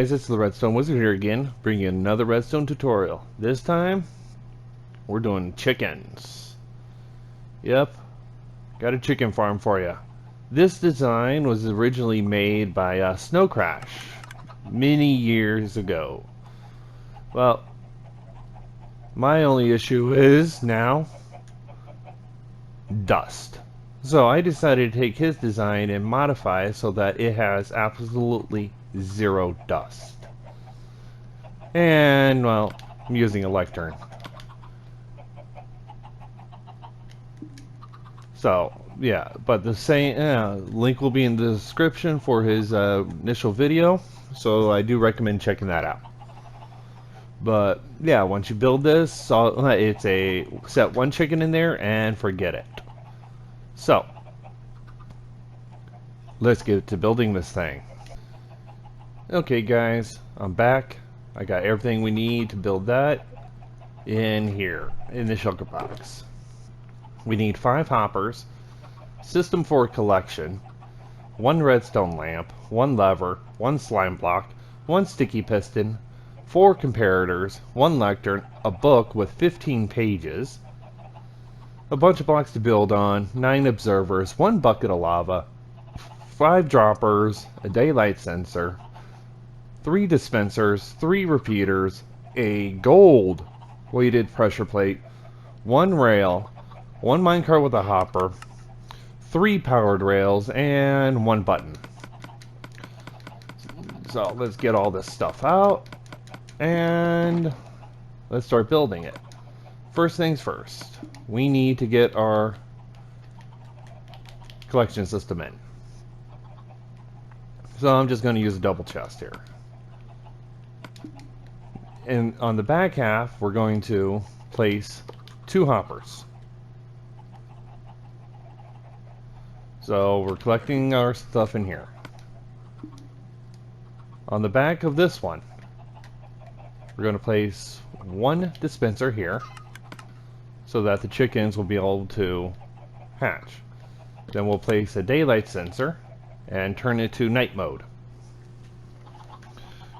Guys, it's the Redstone Wizard here again, bringing another Redstone tutorial. This time, we're doing chickens. Yep, got a chicken farm for you. This design was originally made by Snow Crash many years ago. Well, my only issue is now dust. So I decided to take his design and modify it so that it has absolutely zero dust. And, well, I'm using a lectern. So, yeah, but the same link will be in the description for his initial video, so I do recommend checking that out. But, yeah, once you build this, it's a set one chicken in there and forget it. So, let's get to building this thing. Okay guys, I'm back. I got everything we need to build that in here, in the sugar box. We need 5 hoppers, system for collection, 1 redstone lamp, 1 lever, 1 slime block, 1 sticky piston, 4 comparators, 1 lectern, a book with 15 pages, a bunch of blocks to build on, 9 observers, 1 bucket of lava, 5 droppers, a daylight sensor, 3 dispensers, 3 repeaters, a gold weighted pressure plate, 1 rail, 1 minecart with a hopper, 3 powered rails, and 1 button. So let's get all this stuff out and let's start building it. First things first, we need to get our collection system in. So I'm just going to use a double chest here. And on the back half, we're going to place 2 hoppers. So we're collecting our stuff in here. On the back of this one, we're going to place 1 dispenser here so that the chickens will be able to hatch. Then we'll place a daylight sensor and turn it to night mode,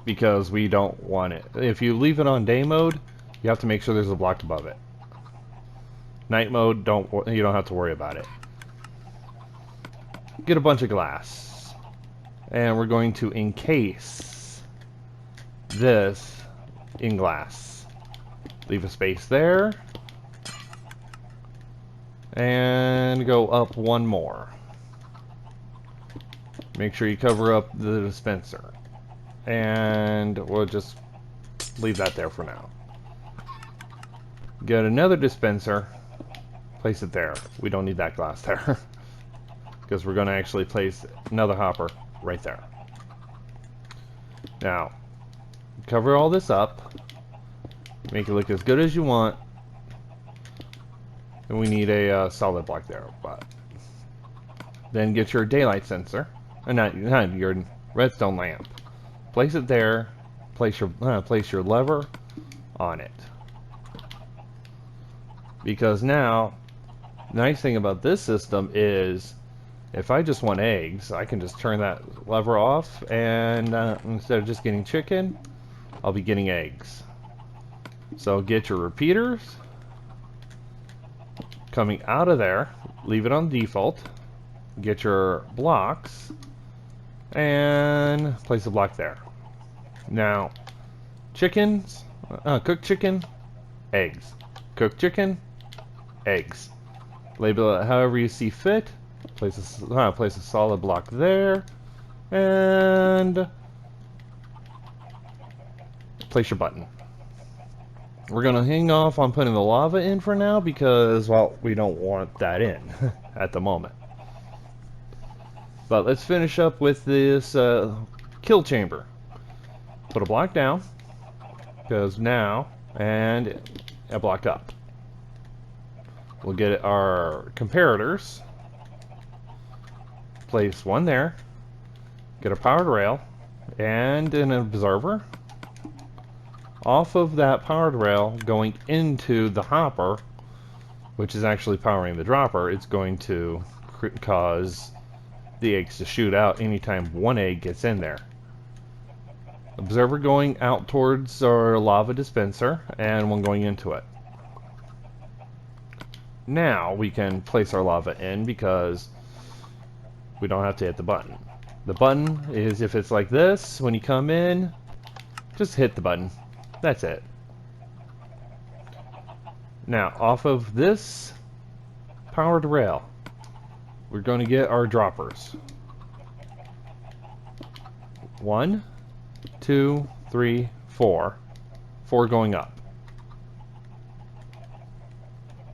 because we don't want it. If you leave it on day mode, you have to make sure there's a block above it. Night mode, you don't have to worry about it. Get a bunch of glass, and we're going to encase this in glass. Leave a space there, and go up 1 more. Make sure you cover up the dispenser, and we'll just leave that there for now. Get another dispenser, place it there. We don't need that glass there because we're going to actually place another hopper right there. Now, cover all this up, make it look as good as you want, and we need a solid block there. But then get your daylight sensor, not your redstone lamp. Place it there. Place your lever on it. Because now, the nice thing about this system is, if I just want eggs, I can just turn that lever off, and instead of just getting chicken, I'll be getting eggs. So get your repeaters coming out of there. Leave it on default. Get your blocks and place a block there. Now, chickens, cooked chicken, eggs. Cooked chicken, eggs. Label it however you see fit. Place a solid block there, and place your button. We're gonna hang off on putting the lava in for now because, well, we don't want that in at the moment. But let's finish up with this kill chamber. Put a block down, goes now, and a block up. We'll get our comparators. Place 1 there. Get a powered rail and an observer. Off of that powered rail, going into the hopper, which is actually powering the dropper, it's going to cause the eggs to shoot out anytime 1 egg gets in there. Observer going out towards our lava dispenser, and one going into it. Now we can place our lava in because we don't have to hit the button. The button is, if it's like this, when you come in, just hit the button. That's it. Now, off of this powered rail, we're going to get our droppers. 1, 2, 3, 4. 4 going up.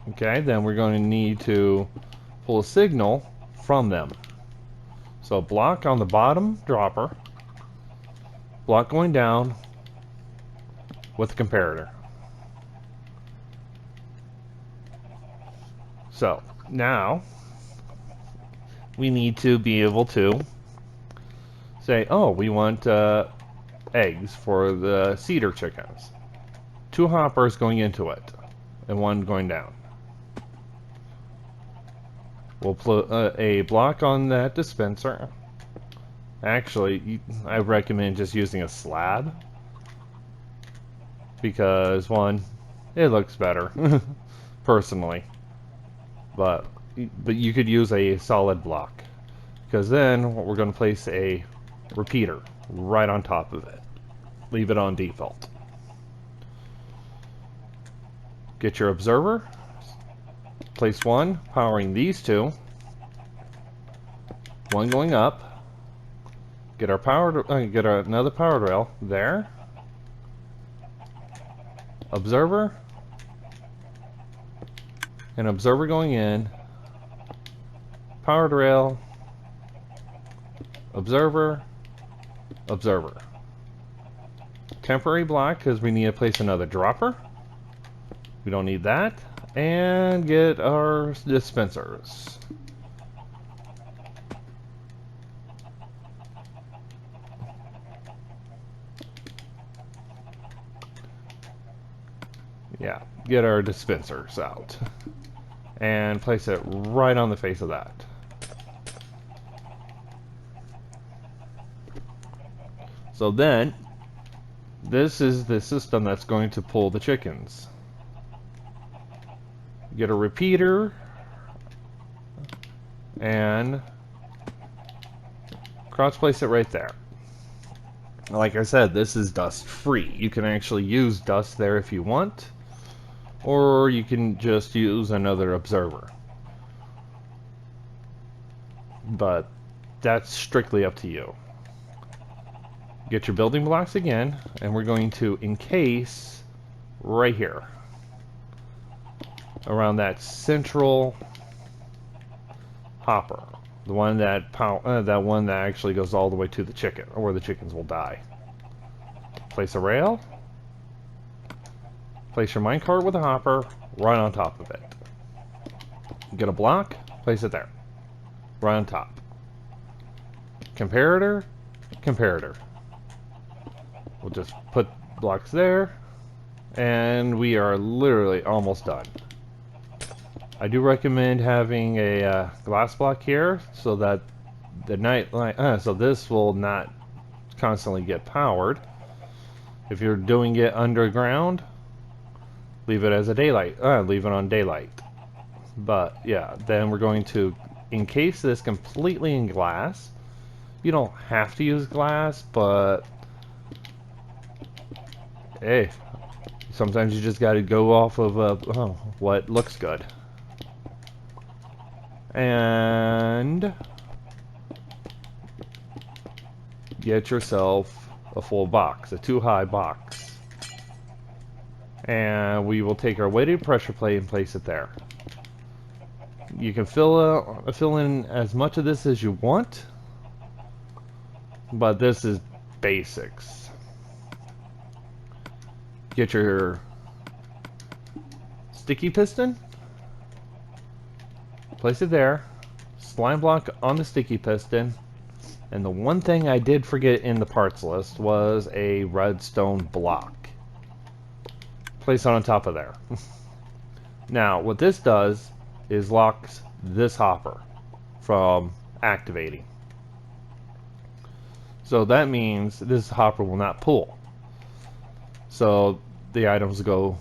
Okay, then we're going to need to pull a signal from them. So block on the bottom dropper, block going down with the comparator. So now we need to be able to say, oh, we want eggs for the cedar chickens. 2 hoppers going into it and 1 going down. We'll put a block on that dispenser. Actually, I recommend just using a slab because, 1, it looks better, personally. But you could use a solid block, because then we're going to place a repeater right on top of it. Leave it on default. Get your observer. Place 1 powering these 2. 1 going up. Get our get another powered rail there. Observer. An observer going in. Powered rail. Observer. Observer. Temporary block because we need to place another dropper. We don't need that. And get our dispensers. Yeah, get our dispensers out. And place it right on the face of that. So then, this is the system that's going to pull the chickens. Get a repeater and cross place it right there. Like I said, this is dust free. You can actually use dust there if you want, or you can just use another observer. But that's strictly up to you. Get your building blocks again, and we're going to encase right here around that central hopper, the one that actually goes all the way to the chicken, or where the chickens will die. Place a rail. Place your minecart with a hopper right on top of it. Get a block. Place it there, right on top. Comparator. Comparator. We'll just put blocks there, and we are literally almost done. I do recommend having a glass block here so that the night light, so this will not constantly get powered. If you're doing it underground, leave it as a daylight. Leave it on daylight. But yeah, then we're going to encase this completely in glass. You don't have to use glass, but hey, sometimes you just got to go off of what looks good. And get yourself a full box, a 2-high box. And we will take our weighted pressure plate and place it there. You can fill in as much of this as you want, but this is basics. Get your sticky piston. Place it there. Slime block on the sticky piston. And the one thing I did forget in the parts list was a redstone block. Place it on top of there. Now, what this does is locks this hopper from activating. So that means this hopper will not pull. So the items go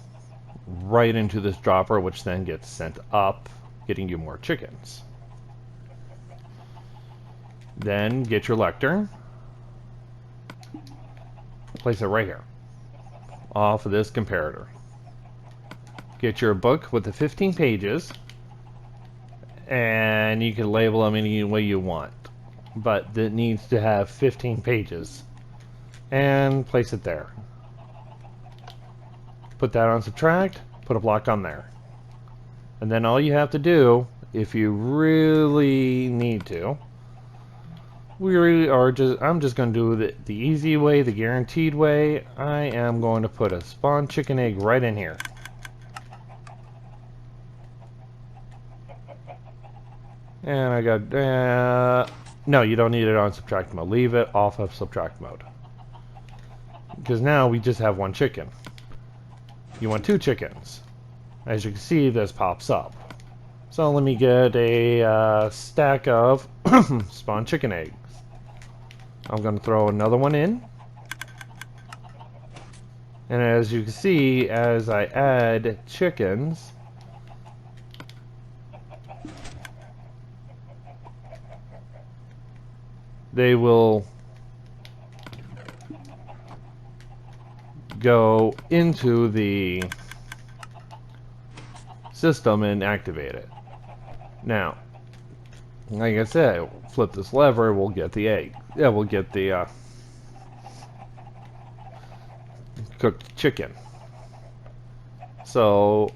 right into this dropper, which then gets sent up, getting you more chickens. Then get your lectern, place it right here, off of this comparator. Get your book with the 15 pages, and you can label them any way you want, but it needs to have 15 pages. And place it there. Put that on subtract, put a block on there. And then all you have to do, if you really need to, I'm just going to do the easy way, the guaranteed way. I am going to put a spawn chicken egg right in here. And I got, no, you don't need it on subtract mode. Leave it off of subtract mode. Because now we just have one chicken. You want 2 chickens. As you can see, this pops up. So let me get a stack of spawn chicken eggs. I'm going to throw another one in. And as you can see, as I add chickens, they will go into the system and activate it. Now, like I said, flip this lever, we'll get the egg. Yeah, we'll get the cooked chicken. So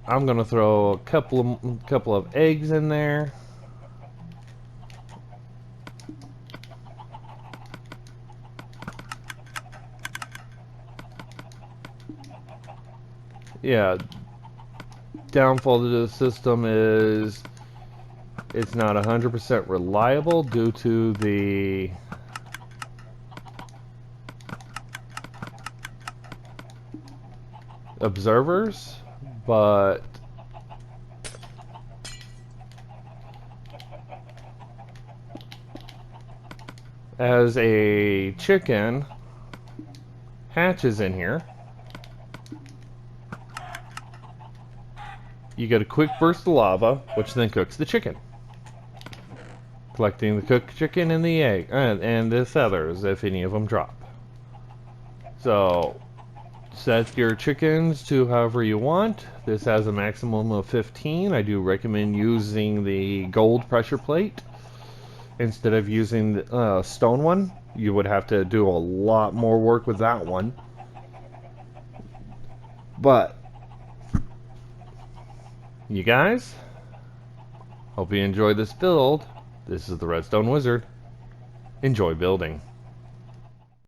I'm gonna throw a couple of eggs in there. Yeah, downfall to the system is it's not 100% reliable due to the observers, but as a chicken hatches in here, you get a quick burst of lava, which then cooks the chicken. Collecting the cooked chicken and the egg, and the feathers, if any of them drop. So, set your chickens to however you want. This has a maximum of 15. I do recommend using the gold pressure plate instead of using the stone one. You would have to do a lot more work with that one. But you guys, hope you enjoyed this build. This is the Redstone Wizard. Enjoy building.